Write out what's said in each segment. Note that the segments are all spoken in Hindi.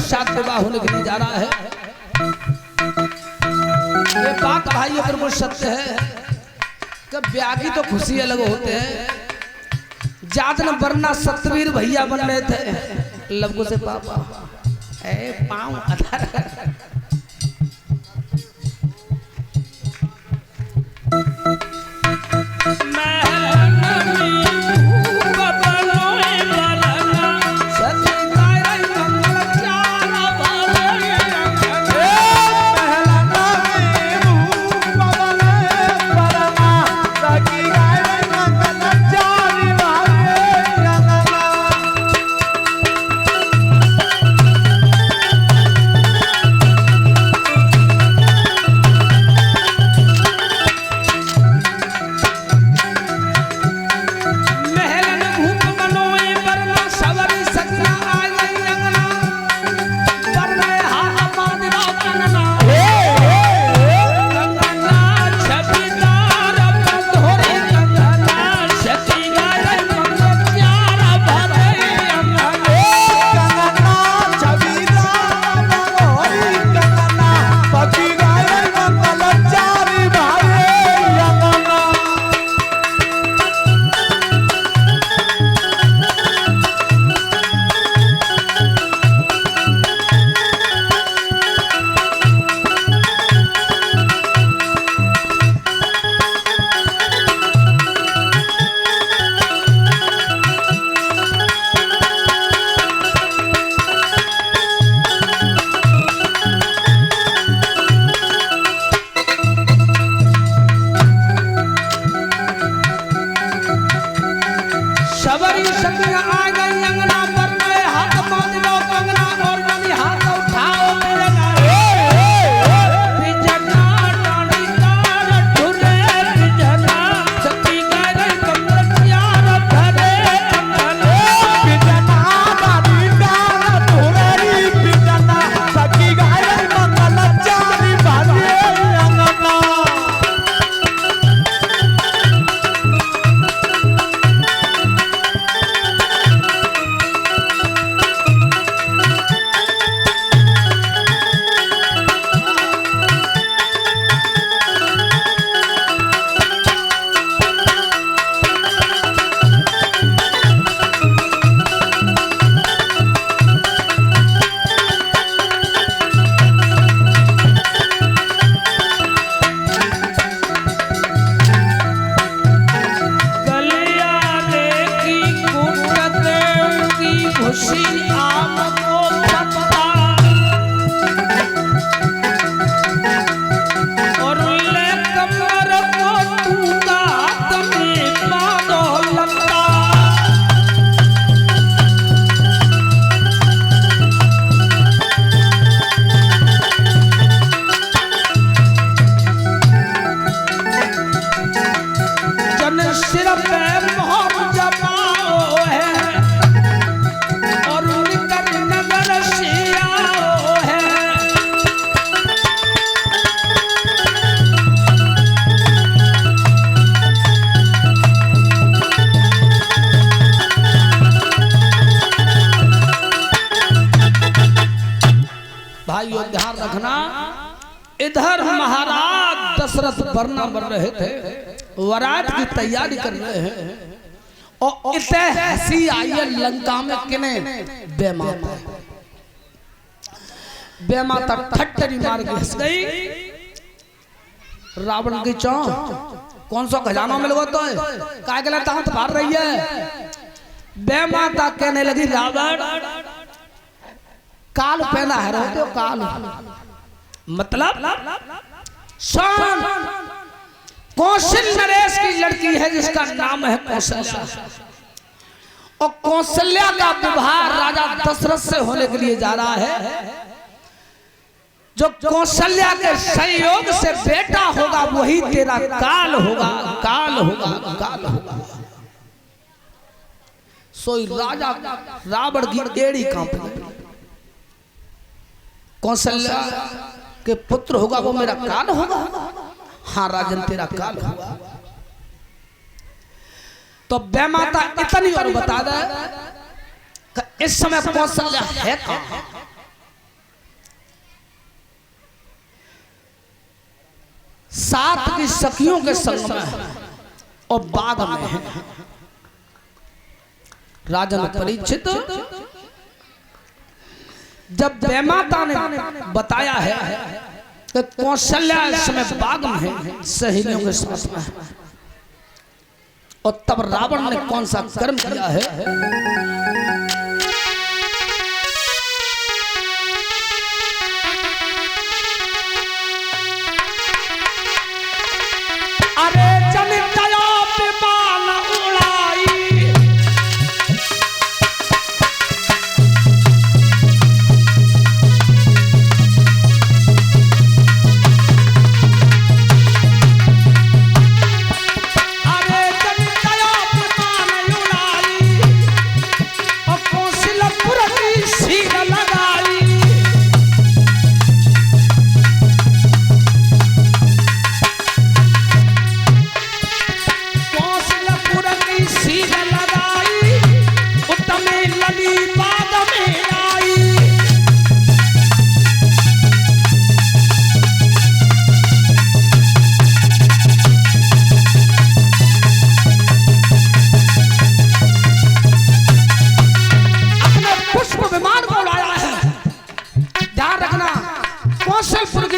पश्चात विवाह होने के लिए जा रहा है। ये बात भाई अगर वो सत्य है कि ब्याह की तो खुशी अलग होते हैं। जातन वरना सतवीर भैया बन रहे थे, लबको से पापा पाँव अधर ध्यान रखना। इधर महाराज दशरथ वरना बन रहे थे, वरात की तैयारी कर रहे हैं और इतने हंसी आई है लंका में किने बेमाता। बेमाता ठट्टरी मार के हंस गई। रावण की चौंक कौन सा खजाना मिल गया तो है काय के दांत मार रही है। बेमाता कहने लगी रावण काल पैदा है रहे हो काल मतलब शान कौशल नरेश की लड़की है जिसका नाम है कौशल्या और कौशल्या का विवाह राजा दशरथ से होने के लिए जा रहा है। जो कौशल्या के संयोग से बेटा होगा वही तेरा काल होगा, काल होगा, काल होगा। सोई राजा रावण की एड़ी कांप गई। कौशल्या के पुत्र होगा वो मेरा काल होगा। हाँ राजन तेरा काल होगा। तो बेमाता इतनी और बता दे कि इस समय कौशल्या है कहाँ। सात की सखियों के संग में और बाग में है। राजन परीक्षित जब बेमाता ने बताया है कि कौशल्या इस समय बाग में है सहेलियों के साथ में, और तब रावण ने कौन सा कर्म किया है? अरे जन दया विमान उड़ाई,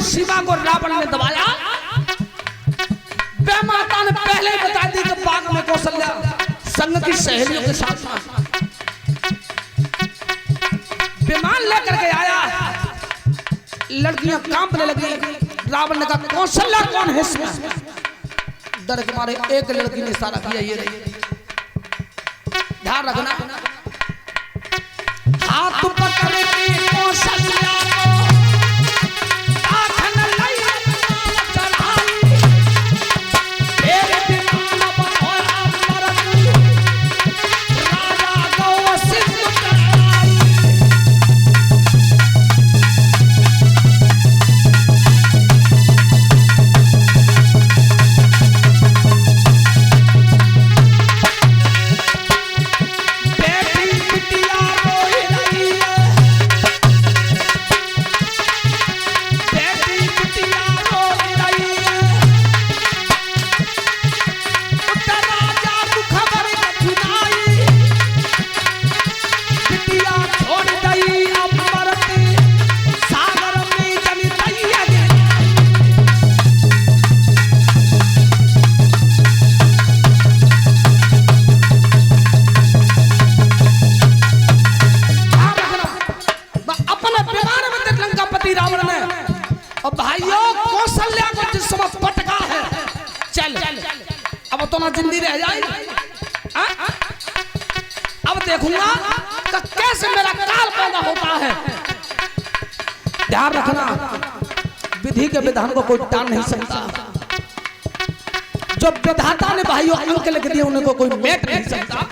सीमा को रावण ने दबाया। बेमाता ने पहले ही बता दी कि बाग में कौशल्या संग की सहेलियों के साथ विमान लेकर के आया। लड़कियां कांपने लगी। रावण ने कहा कौशल्या कौन है इसमें? डर के मारे एक लड़की ने इशारा किया, ये रही। ध्यान रखना, हाथ पकड़ के कौशल्या जिंदगी रह जाए। अब देखूंगा कि कैसे मेरा काल पैदा होता है। ध्यान रखना, विधि के विधान को कोई टाल नहीं सकता। जो विधाता ने भाइयों अंक लिख दिए उनको कोई मेट नहीं सकता।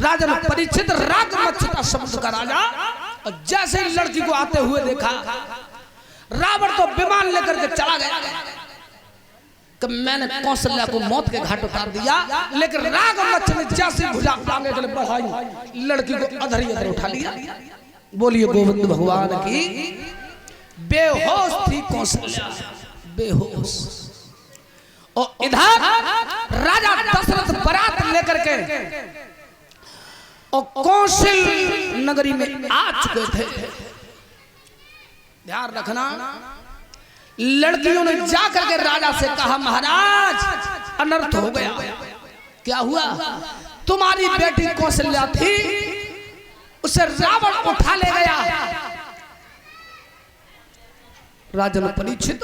राजा परीक्षित राग मच्छता शब्द का राजा, और जैसे ही लड़की को आते हुए देखा रावण तो विमान लेकर के चला गया कि मैंने कौशल्या को मौत के घाट उतार दिया। लेकिन राग मच्छ ने जैसे भुजा आगे चले बढ़ाई, लड़की को अधर ही अधर उठा लिया। बोलिए गोविंद भगवान की। बेहोश थी कौशल्या, बेहोश। और इधर राजा दशरथ बारात लेकर के और कौशल नगरी में आ चुके थे। ध्यान रखना, लड़कियों ने जाकर के राजा से कहा महाराज अनर्थ हो गया। क्या हुआ? तुम्हारी बेटी कौशल्या थी, उसे रावण उठा ले गया। राजन परीक्षित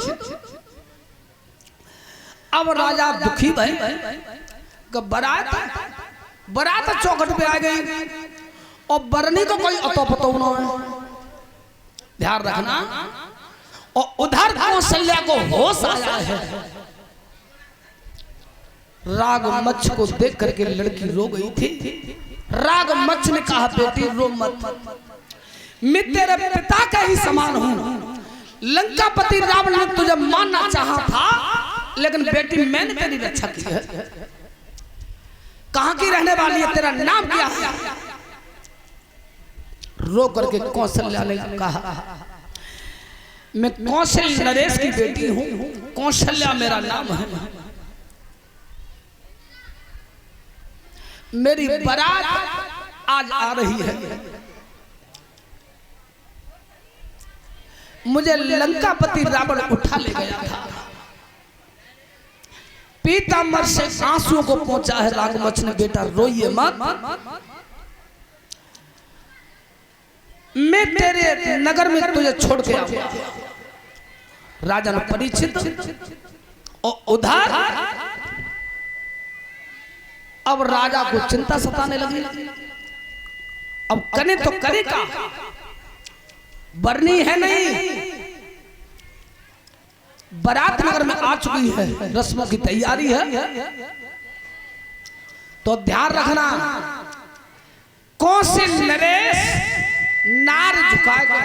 अब राजा दुखी भाई बारात बारात चौखट पे आ गई और बरनी तो कोई अतो पतो ना है, ध्यान रखना। और उधर कौशल्या को होश आया है। रागमच्छ को देख करके लड़की रो गई थी। रागमच्छ ने कहा बेटी रो मत, मैं तेरे पिता का ही समान हूं। लंकापति रावण ने तुझे मारना चाहा था, लेकिन बेटी मैंने तेरी रक्षा की है। कहां की रहने वाली है, तेरा नाम क्या है? रो करके कौशल्या ने कहा मैं कौशल नरेश की बेटी हूं, कौशल्या मेरा नाम है। मेरी बारात आज आ रही है। मुझे लंकापति रावण उठा ले गया था। पीतांबर से आंसुओं को पहुंचा है। रागमच्छ ने बेटा रोइए मत, मैं तेरे नगर में तुझे छोड़ के आऊंगा। राजा ने परीक्षित और उधर अब राजा को चिंता सताने लगी। अब करे तो करे का, बरनी है नहीं, बारात नगर में आ चुकी है, रस्मों की तैयारी है। तो ध्यान रखना, कौशल नरेश नार झुकाकर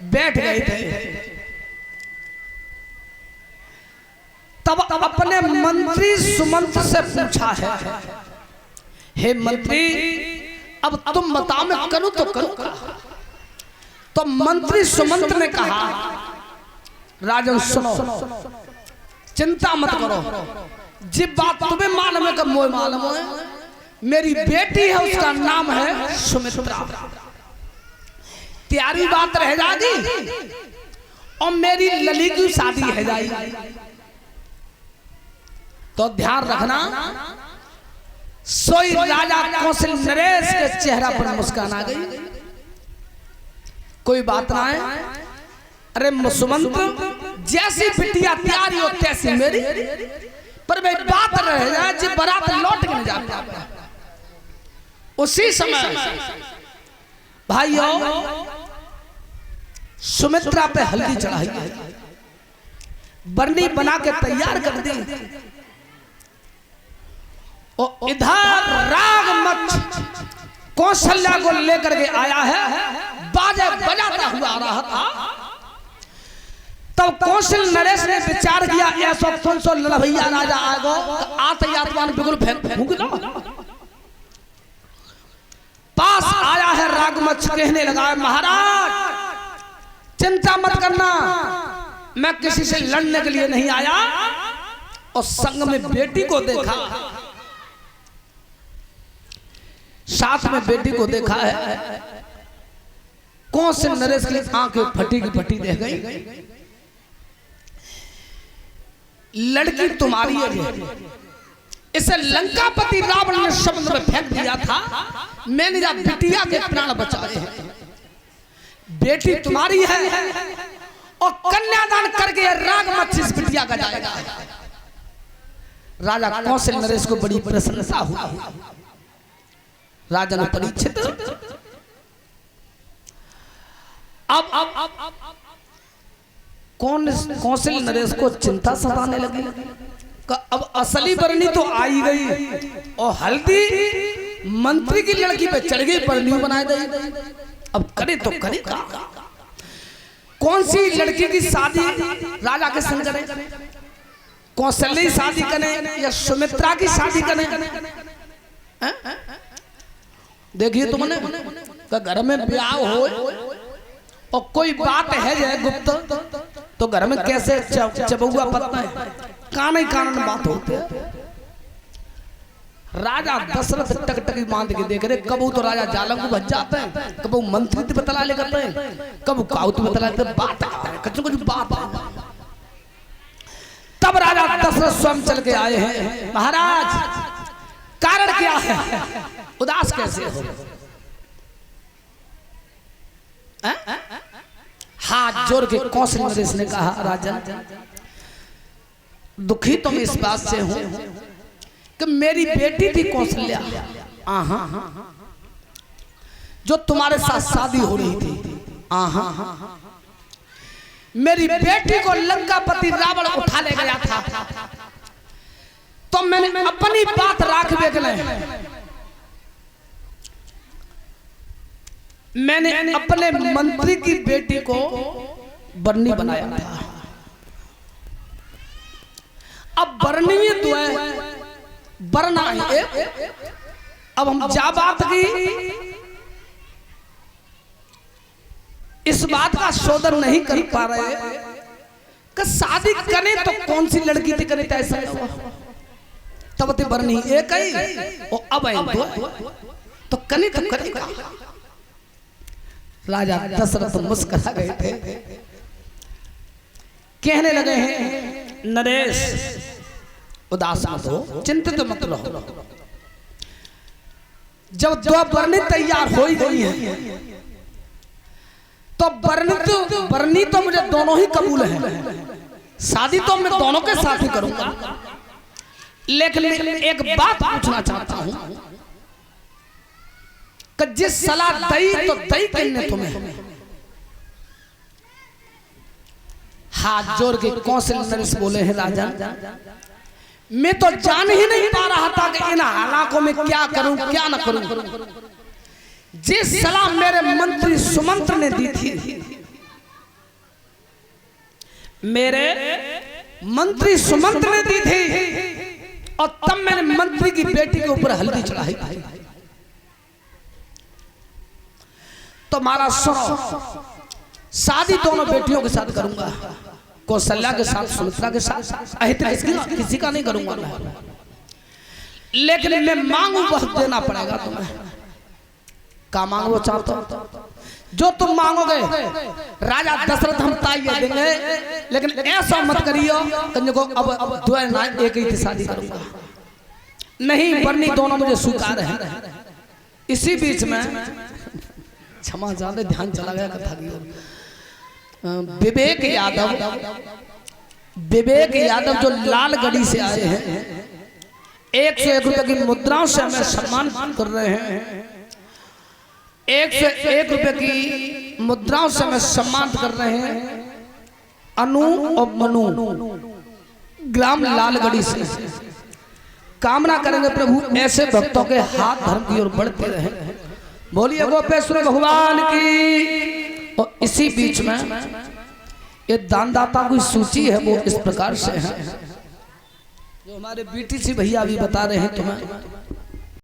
बैठ गए थे। तब अपने मंत्री सुमंत से पूछा है, हे मंत्री अब तुम बताओ मैं करूं तो करूं क्या? तो मंत्री सुमंत ने कहा राजन सुनो, चिंता मत करो, जिस बात तुम्हें मालूम है कि मुझे मालूम है। मेरी बेटी है, उसका नाम है सुमित्रा। त्यारी बात रह जाएगी और मेरी लली की शादी है जाएगी। तो ध्यान रखना, सोई राजा कौशल नरेश के चेहरा पर मुस्कान आ गई। कोई बात ना है, अरे सुमंत जैसी बिटिया तैयारी हो तैसी मेरी, पर भाई बात रह जाए जब बारात लौट के नहीं जाता। उसी समय भाइयों सुमित्रा पे हल्दी चढ़ाई, बरनी बना के तैयार कर दी। और इधर रागमच्छ कौशल्या को लेकर के आया है, बाजे बजाता हुआ आ रहा था। तब कौशल नरेश ने विचार किया, ऐसा कौन सो लड़भैया राजा आगो आते आत्मान बिल्कुल फूंक लो। पास आया है रागमच्छ, कहने लगा महाराज चिंता मत करना, मैं किसी से लड़ने के लिए नहीं आया। और संग में बेटी को देखा, साथ में बेटी को देखा है। कौशल नरेश की आंखें फटी की फटी रह गई। लड़की तुम्हारी है, इसे लंकापति रावण ने समुद्र में फेंक दिया था, मैंने जब बिटिया के प्राण बचाए हैं। बेटी तुम्हारी है और कन्यादान करके रागमच्छ इस बिटिया का जाएगा। राजा कौशल नरेश को बड़ी प्रसन्नता हुई। राजा ने परीक्षित अब कौशल नरेश को चिंता सताने लगी। अब असली बरनी तो आई गई और हल्दी मंत्री की लड़की पे चढ़ गई, बरनी बनाई गई। अब करे तो करे का, कौन सी लड़की की शादी राजा के संग करें? कौशल्या शादी करें या सुमित्रा की शादी करें? देखिए तुमने घर में ब्याह हो और कोई बात है जाए गुप्त, तो घर में कैसे चबुआ पत्ता है, कान कान बात होती है। राजा दशरथ टकटकी बांध के देख रहे, कबू तो राजा जालम को भज जाते हैं, कबू मंत्री बतला ले करते हैं, कबू काउत बतला बात कुछ बात। तब राजा दशरथ स्वयं चल के आए हैं। महाराज कारण क्या है, उदास कैसे हो? हाथ जोड़ के कौशल नरेश ने कहा राजा दुखी तो मैं इस बात से हूं कि मेरी बेटी थी कौशल्या, जो तुम्हारे साथ शादी हो रही थी, मेरी बेटी को लंकापति रावण उठा ले गया था। तो मैंने अपनी बात राख बेगले, मैंने अपने मंत्री की बेटी को बरनी बनाया था। अब बरनी तो है, बरना है। अब हम जा बात की इस बात का शोधन नहीं कर पा रहे कि शादी करें तो कौन सी लड़की थी करें, ऐसा तब ते बरनी एक ही और अब है तो कने तो करेगा। राजा दशरथ मुस्कुरा गए थे, कहने लगे हैं नरेश उदास मत हो, चिंतित मत रहो। जब दो बरनी तैयार हो ही गई है तो बरनी तो मुझे दोनों ही कबूल है, शादी तो मैं दोनों के साथ ही करूंगा। लेकिन एक बात पूछना चाहता हूं कि जिस सलाह दई तो दई किन्ने तुम्हें? हाथ जोड़ के कौशल नरेश बोले हैं राजा, मैं तो जान ही नहीं पा रहा था कि इन हालातों में क्या करूं क्या न करूं। जिस सलाह मेरे मंत्री सुमंत्र ने दी थी, मेरे मंत्री सुमंत्र ने दी थी, और तब मैंने मंत्री की बेटी के ऊपर हल्दी चढ़ाई थी। तो महाराज सुनो, शादी दोनों बेटियों के साथ करूंगा, कौशल्या के साथ, सुमित्रा के साथ, किसी का नहीं करूंगा मैं। लेकिन मैं मांगू वह देना पड़ेगा तुम्हें। क्या मांगो चाहते हो? जो तुम मांगोगे राजा दशरथ हम ताइए देंगे, लेकिन ऐसा मत करियो को अब दो एक ही शादी करूंगा। नहीं, बरनी दोनों मुझे स्वीकार है। इसी बीच में क्षमा ज्यादा ध्यान चला गया कथा की ओर। विवेक यादव जो लालगढ़ी से आए हैं, 101 रुपए की मुद्राओं से हमें सम्मान कर रहे हैं। 101 रुपए की मुद्राओं से हमें सम्मान कर रहे हैं अनु और मनु, ग्राम लालगढ़ी से। कामना करेंगे प्रभु ऐसे भक्तों के हाथ धर्म की ओर बढ़ते रहे। बोलिए गोपेश्वर भगवान की। और इसी बीच में ये दानदाता की सूची है, वो इस प्रकार से है जो हमारे बीटीसी भैया भी बता रहे हैं तुम्हें।